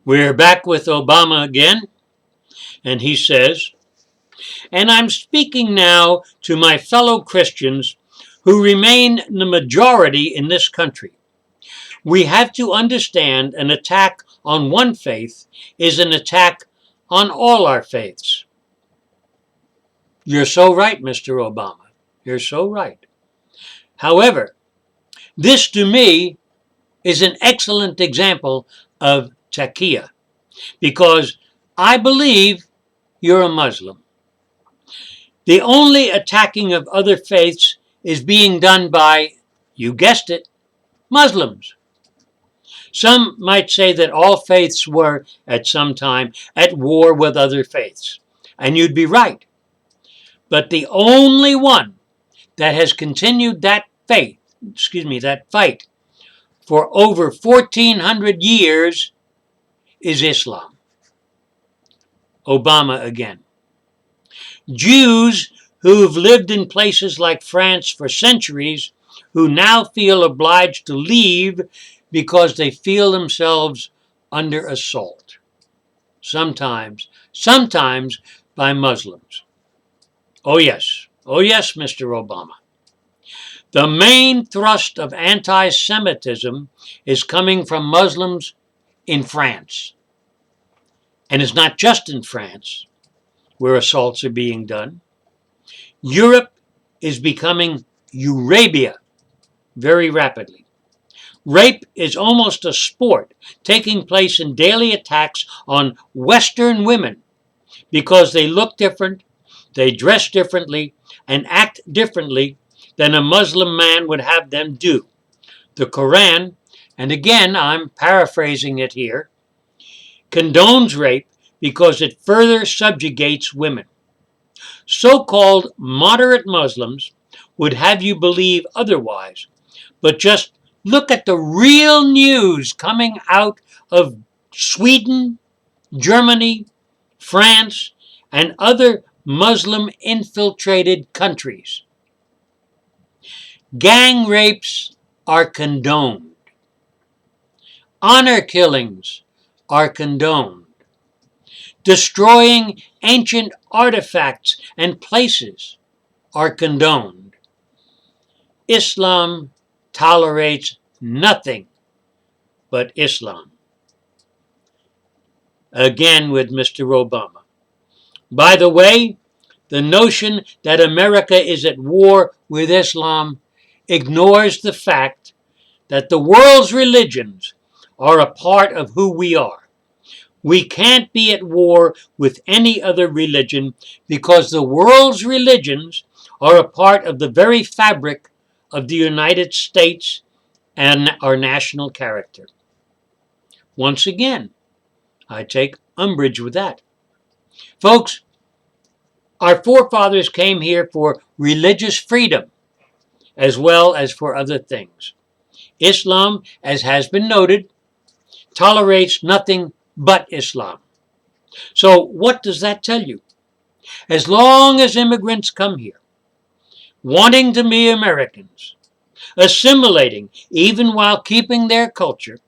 We're back with Obama again, and he says, and I'm speaking now to my fellow Christians who remain the majority in this country. We have to understand an attack on one faith is an attack on all our faiths. You're so right, Mr. Obama. You're so right. However, this to me is an excellent example of taqiyya, because I believe you're a Muslim. The only attacking of other faiths is being done by, you guessed it, Muslims. Some might say that all faiths were, at some time, at war with other faiths. And you'd be right. But the only one that has continued that that fight for over 1,400 years is Islam. Obama again. Jews who've lived in places like France for centuries, who now feel obliged to leave because they feel themselves under assault. Sometimes by Muslims. Oh yes, Mr. Obama. The main thrust of anti-Semitism is coming from Muslims in France. And it's not just in France where assaults are being done. Europe is becoming Eurabia very rapidly. Rape is almost a sport, taking place in daily attacks on Western women because they look different, they dress differently, and act differently than a Muslim man would have them do. The Quran, and again I'm paraphrasing it here, condones rape because it further subjugates women. So-called moderate Muslims would have you believe otherwise, but just look at the real news coming out of Sweden, Germany, France, and other Muslim-infiltrated countries. Gang rapes are condoned. Honor killings are condoned. Destroying ancient artifacts and places are condoned. Islam tolerates nothing but Islam. Again with Mr. Obama. By the way, the notion that America is at war with Islam ignores the fact that the world's religions are a part of who we are. We can't be at war with any other religion because the world's religions are a part of the very fabric of the United States and our national character. Once again, I take umbrage with that. Folks, our forefathers came here for religious freedom as well as for other things. Islam, as has been noted, tolerates nothing but Islam. So what does that tell you? As long as immigrants come here, wanting to be Americans, assimilating even while keeping their culture,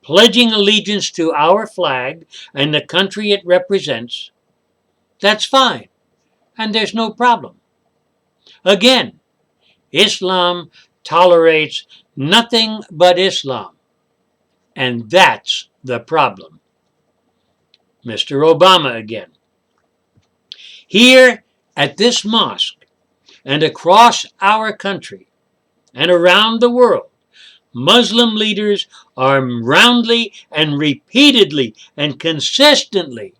pledging allegiance to our flag and the country it represents, that's fine, and there's no problem. Again, Islam tolerates nothing but Islam, and that's the problem. Mr. Obama again. Here at this mosque and across our country and around the world, Muslim leaders are roundly and repeatedly and consistently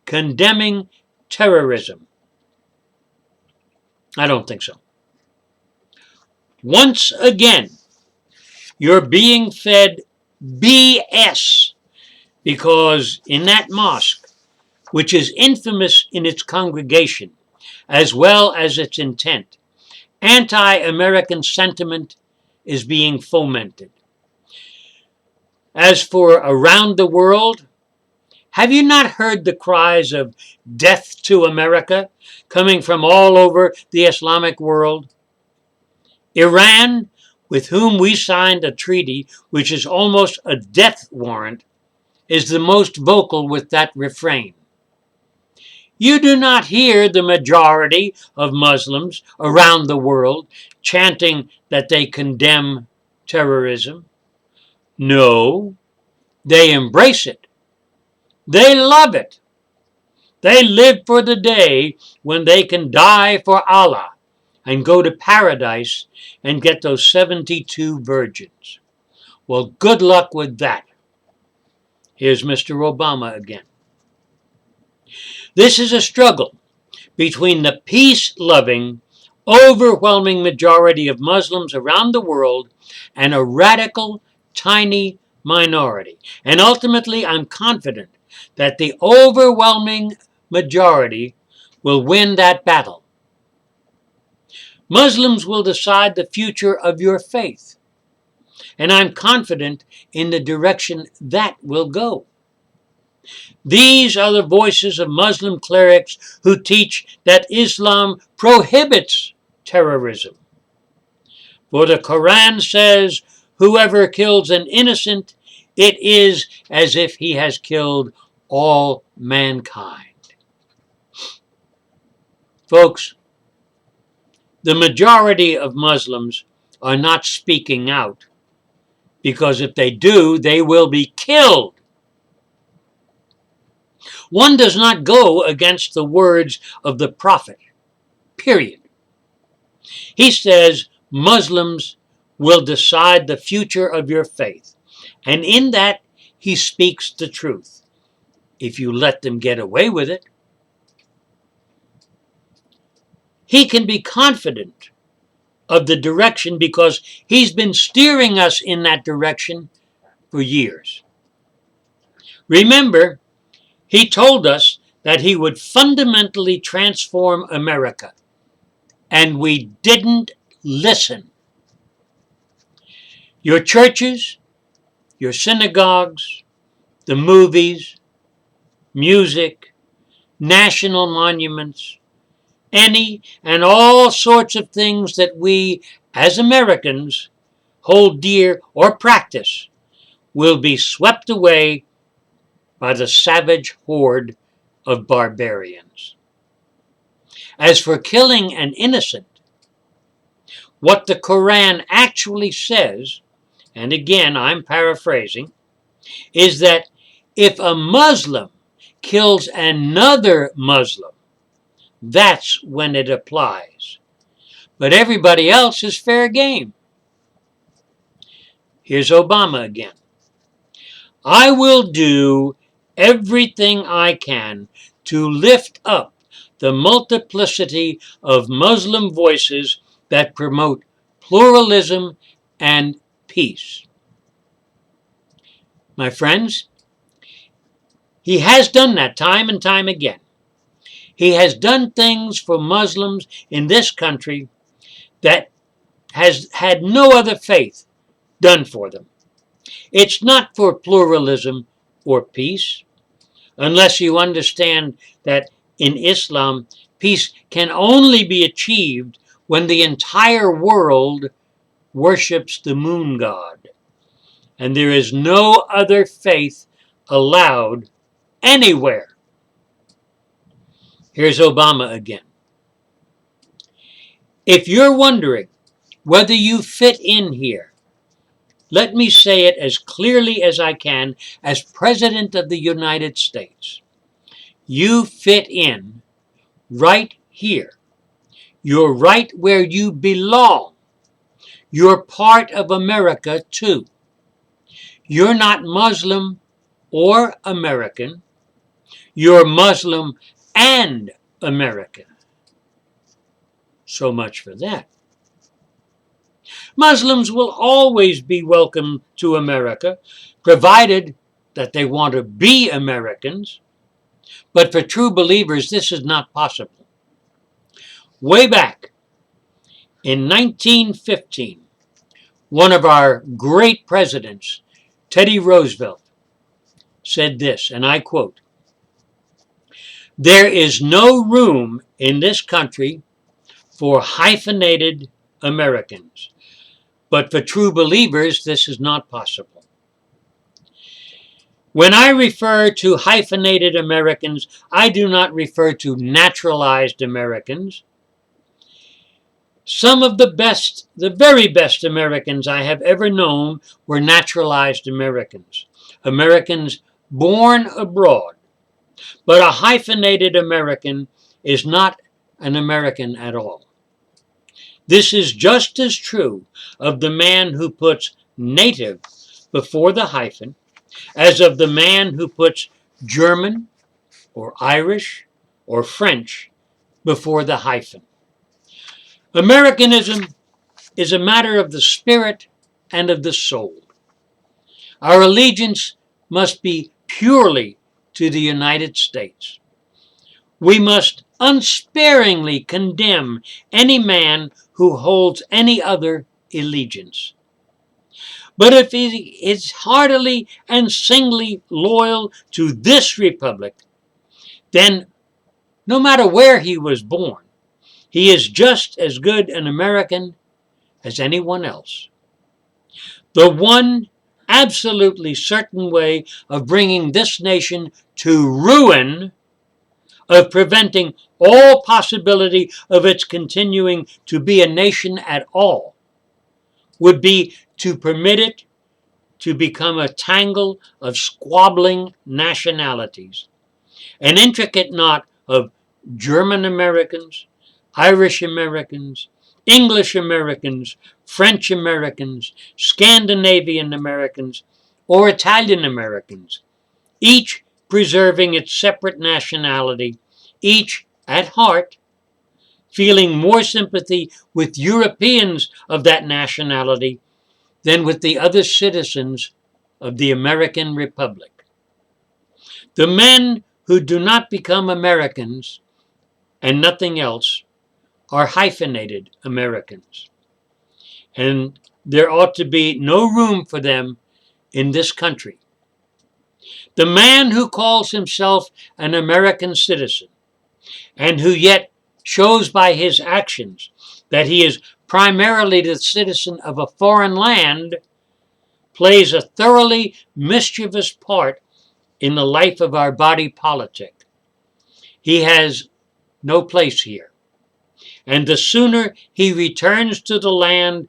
condemning terrorism. I don't think so. Once again, you're being fed BS because in that mosque, which is infamous in its congregation as well as its intent, anti-American sentiment is being fomented. As for around the world, have you not heard the cries of death to America coming from all over the Islamic world? Iran, with whom we signed a treaty which is almost a death warrant, is the most vocal with that refrain. You do not hear the majority of Muslims around the world chanting that they condemn terrorism. No, they embrace it. They love it. They live for the day when they can die for Allah and go to paradise and get those 72 virgins. Well, good luck with that. Here's Mr. Obama again. This is a struggle between the peace-loving, overwhelming majority of Muslims around the world and a radical, tiny minority. And ultimately, I'm confident that the overwhelming majority will win that battle. Muslims will decide the future of your faith, and I'm confident in the direction that will go. These are the voices of Muslim clerics who teach that Islam prohibits terrorism. For the Quran says, whoever kills an innocent, it is as if he has killed all mankind. Folks, the majority of Muslims are not speaking out because if they do, they will be killed. One does not go against the words of the Prophet, period. He says Muslims will decide the future of your faith, and in that he speaks the truth, if you let them get away with it. He can be confident of the direction because he's been steering us in that direction for years. Remember, he told us that he would fundamentally transform America, and we didn't listen. Your churches, your synagogues, the movies, music, national monuments, any and all sorts of things that we, as Americans, hold dear or practice will be swept away by the savage horde of barbarians. As for killing an innocent, what the Quran actually says, and again I'm paraphrasing, is that if a Muslim kills another Muslim, that's when it applies. But everybody else is fair game. Here's Obama again. I will do everything I can to lift up the multiplicity of Muslim voices that promote pluralism and peace. My friends, he has done that time and time again. He has done things for Muslims in this country that has had no other faith done for them. It's not for pluralism or peace, unless you understand that in Islam, peace can only be achieved when the entire world worships the moon god, and there is no other faith allowed anywhere. Here's Obama again. If you're wondering whether you fit in here, let me say it as clearly as I can as President of the United States. You fit in right here. You're right where you belong. You're part of America too. You're not Muslim or American. You're Muslim and American. So much for that. Muslims will always be welcome to America, provided that they want to be Americans. But for true believers, this is not possible. Way back in 1915, one of our great presidents, Teddy Roosevelt, said this, and I quote, "There is no room in this country for hyphenated Americans. But for true believers, this is not possible." When I refer to hyphenated Americans, I do not refer to naturalized Americans. Some of the best, the very best Americans I have ever known were naturalized Americans. Americans born abroad. But a hyphenated American is not an American at all. This is just as true of the man who puts native before the hyphen as of the man who puts German or Irish or French before the hyphen. Americanism is a matter of the spirit and of the soul. Our allegiance must be purely to the United States. We must unsparingly condemn any man who holds any other allegiance. But if he is heartily and singly loyal to this republic, then no matter where he was born, he is just as good an American as anyone else. The one absolutely certain way of bringing this nation to ruin, of preventing all possibility of its continuing to be a nation at all, would be to permit it to become a tangle of squabbling nationalities, an intricate knot of German Americans, Irish Americans, English Americans, French Americans, Scandinavian Americans, or Italian Americans, each preserving its separate nationality, each at heart feeling more sympathy with Europeans of that nationality than with the other citizens of the American Republic. The men who do not become Americans and nothing else are hyphenated Americans. And there ought to be no room for them in this country. The man who calls himself an American citizen and who yet shows by his actions that he is primarily the citizen of a foreign land plays a thoroughly mischievous part in the life of our body politic. He has no place here. And the sooner he returns to the land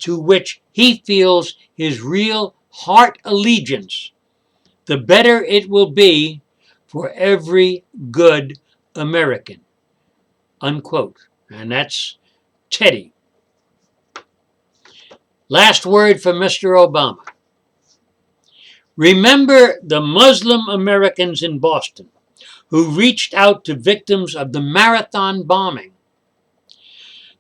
to which he feels his real heart allegiance, the better it will be for every good American. Unquote. And that's Teddy. Last word from Mr. Obama. Remember the Muslim Americans in Boston who reached out to victims of the Marathon bombing.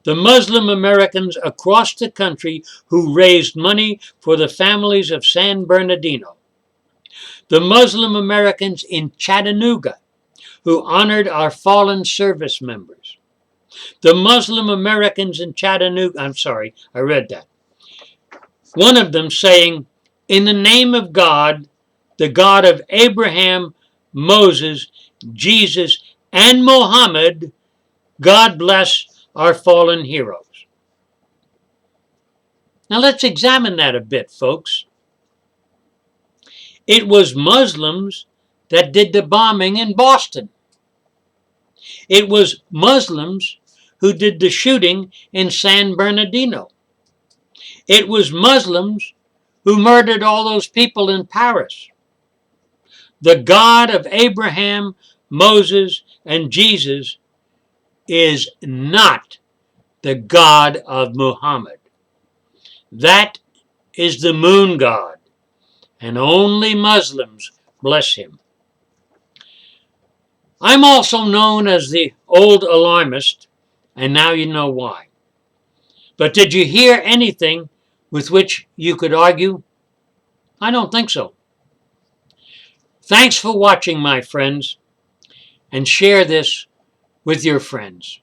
The Muslim Americans across the country who raised money for the families of San Bernardino. The Muslim Americans in Chattanooga who honored our fallen service members. The Muslim Americans in Chattanooga, I'm sorry, I read that. One of them saying, "In the name of God, the God of Abraham, Moses, Jesus, and Mohammed, God bless our fallen heroes." Now let's examine that a bit, folks. It was Muslims that did the bombing in Boston. It was Muslims who did the shooting in San Bernardino. It was Muslims who murdered all those people in Paris. The God of Abraham, Moses, and Jesus is not the God of Muhammad. That is the moon god, and only Muslims bless him. I'm also known as the old alarmist, and now you know why. But did you hear anything with which you could argue? I don't think so. Thanks for watching, my friends, and share this with your friends.